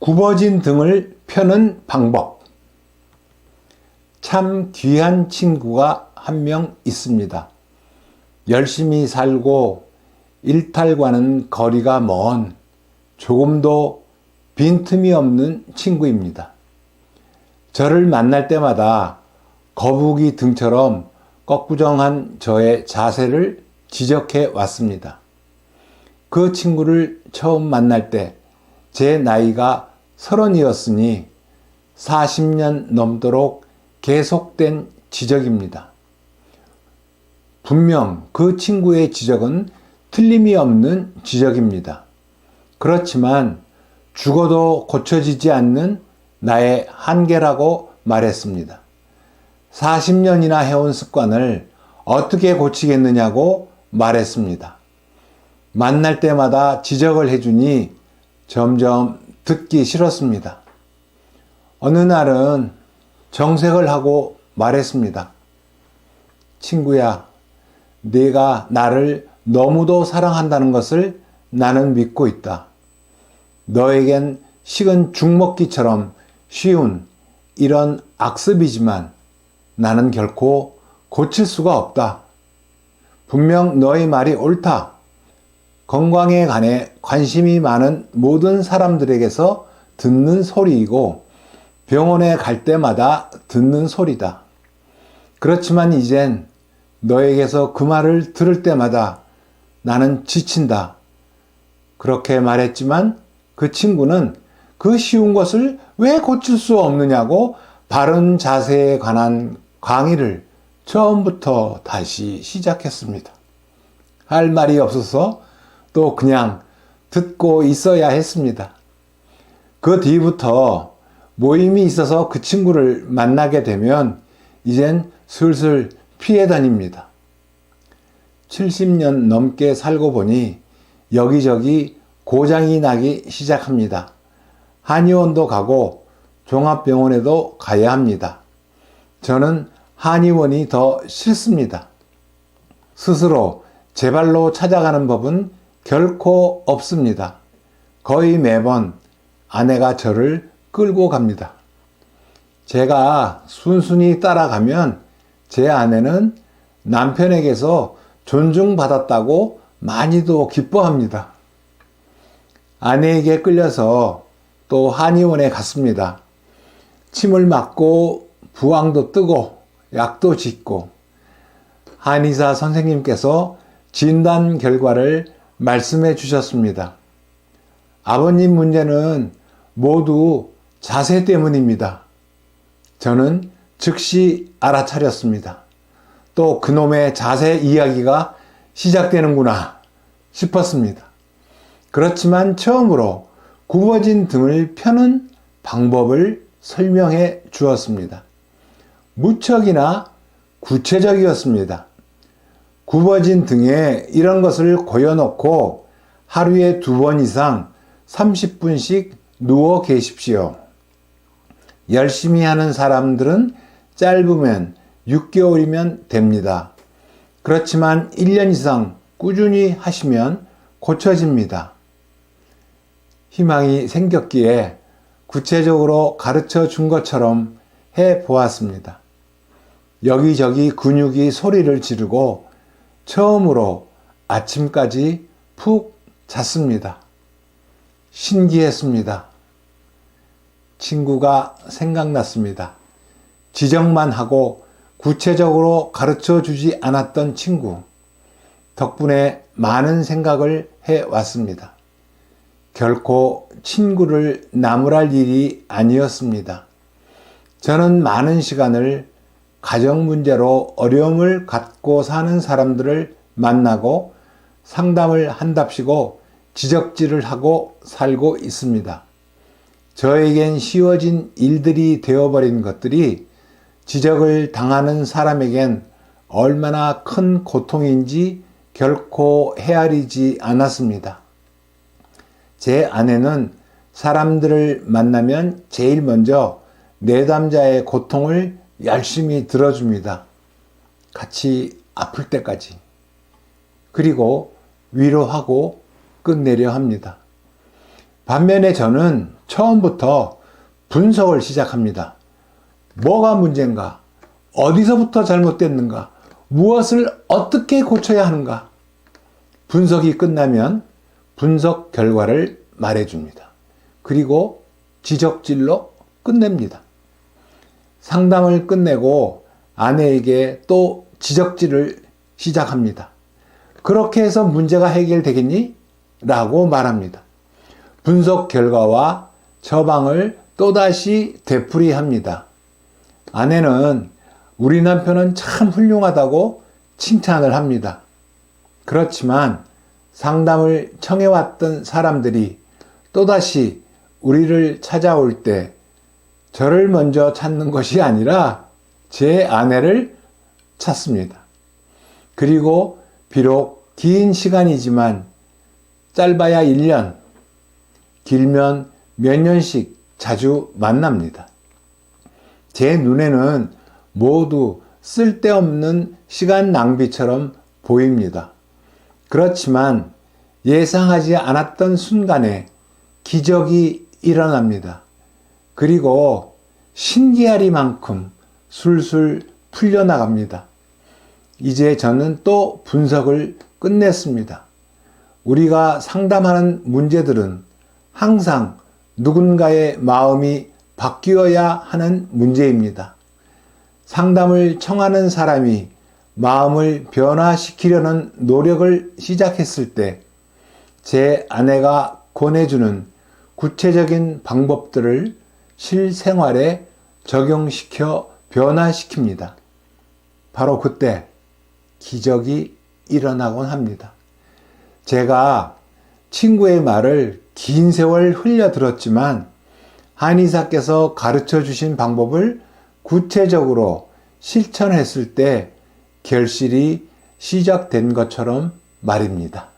굽어진 등을 펴는 방법. 참 귀한 친구가 한 명 있습니다. 열심히 살고 일탈과는 거리가 먼 조금도 빈틈이 없는 친구입니다. 저를 만날 때마다 거북이 등처럼 꺽부정한 저의 자세를 지적해 왔습니다. 그 친구를 처음 만날 때 제 나이가 30이었으니 40년 넘도록 계속된 지적입니다. 분명 그 친구의 지적은 틀림이 없는 지적입니다. 그렇지만 죽어도 고쳐지지 않는 나의 한계라고 말했습니다. 40년이나 해온 습관을 어떻게 고치겠느냐고 말했습니다. 만날 때마다 지적을 해주니 점점 듣기 싫었습니다. 어느 날은 정색을 하고 말했습니다. 친구야, 네가 나를 너무도 사랑한다는 것을 나는 믿고 있다. 너에겐 식은 죽먹기처럼 쉬운 이런 악습이지만 나는 결코 고칠 수가 없다. 분명 너의 말이 옳다. 건강에 관해 관심이 많은 모든 사람들에게서 듣는 소리이고 병원에 갈 때마다 듣는 소리다. 그렇지만 이젠 너에게서 그 말을 들을 때마다 나는 지친다. 그렇게 말했지만 그 친구는 그 쉬운 것을 왜 고칠 수 없느냐고 바른 자세에 관한 강의를 처음부터 다시 시작했습니다. 할 말이 없어서 또 그냥 듣고 있어야 했습니다. 그 뒤부터 모임이 있어서 그 친구를 만나게 되면 이젠 슬슬 피해 다닙니다. 70년 넘게 살고 보니 여기저기 고장이 나기 시작합니다. 한의원도 가고 종합병원에도 가야 합니다. 저는 한의원이 더 싫습니다. 스스로 제 발로 찾아가는 법은 결코 없습니다. 거의 매번 아내가 저를 끌고 갑니다. 제가 순순히 따라가면 제 아내는 남편에게서 존중받았다고 많이도 기뻐합니다. 아내에게 끌려서 또 한의원에 갔습니다. 침을 맞고 부항도 뜨고 약도 짓고 한의사 선생님께서 진단 결과를 말씀해 주셨습니다. 아버님 문제는 모두 자세 때문입니다. 저는 즉시 알아차렸습니다. 또 그놈의 자세 이야기가 시작되는구나 싶었습니다. 그렇지만 처음으로 굽어진 등을 펴는 방법을 설명해 주었습니다. 무척이나 구체적이었습니다. 굽어진 등에 이런 것을 고여놓고 하루에 2번 이상 30분씩 누워 계십시오. 열심히 하는 사람들은 짧으면 6개월이면 됩니다. 그렇지만 1년 이상 꾸준히 하시면 고쳐집니다. 희망이 생겼기에 구체적으로 가르쳐 준 것처럼 해 보았습니다. 여기저기 근육이 소리를 지르고 처음으로 아침까지 푹 잤습니다. 신기했습니다. 친구가 생각났습니다. 지적만 하고 구체적으로 가르쳐 주지 않았던 친구. 덕분에 많은 생각을 해왔습니다. 결코 친구를 나무랄 일이 아니었습니다. 저는 많은 시간을 가정 문제로 어려움을 갖고 사는 사람들을 만나고 상담을 한답시고 지적질을 하고 살고 있습니다. 저에겐 쉬워진 일들이 되어버린 것들이 지적을 당하는 사람에겐 얼마나 큰 고통인지 결코 헤아리지 않았습니다. 제 아내는 사람들을 만나면 제일 먼저 내담자의 고통을 열심히 들어줍니다. 같이 아플 때까지. 그리고 위로하고 끝내려 합니다. 반면에 저는 처음부터 분석을 시작합니다. 뭐가 문제인가? 어디서부터 잘못됐는가? 무엇을 어떻게 고쳐야 하는가? 분석이 끝나면 분석 결과를 말해줍니다. 그리고 지적질로 끝냅니다. 상담을 끝내고 아내에게 또 지적질을 시작합니다. 그렇게 해서 문제가 해결되겠니? 라고 말합니다. 분석 결과와 처방을 또다시 되풀이합니다. 아내는 우리 남편은 참 훌륭하다고 칭찬을 합니다. 그렇지만 상담을 청해왔던 사람들이 또다시 우리를 찾아올 때 저를 먼저 찾는 것이 아니라 제 아내를 찾습니다. 그리고 비록 긴 시간이지만 짧아야 1년, 길면 몇 년씩 자주 만납니다. 제 눈에는 모두 쓸데없는 시간 낭비처럼 보입니다. 그렇지만 예상하지 않았던 순간에 기적이 일어납니다. 그리고 신기하리만큼 술술 풀려나갑니다. 이제 저는 또 분석을 끝냈습니다. 우리가 상담하는 문제들은 항상 누군가의 마음이 바뀌어야 하는 문제입니다. 상담을 청하는 사람이 마음을 변화시키려는 노력을 시작했을 때 제 아내가 권해주는 구체적인 방법들을 실생활에 적용시켜 변화시킵니다. 바로 그때 기적이 일어나곤 합니다. 제가 친구의 말을 긴 세월 흘려 들었지만 한의사께서 가르쳐 주신 방법을 구체적으로 실천했을 때 결실이 시작된 것처럼 말입니다.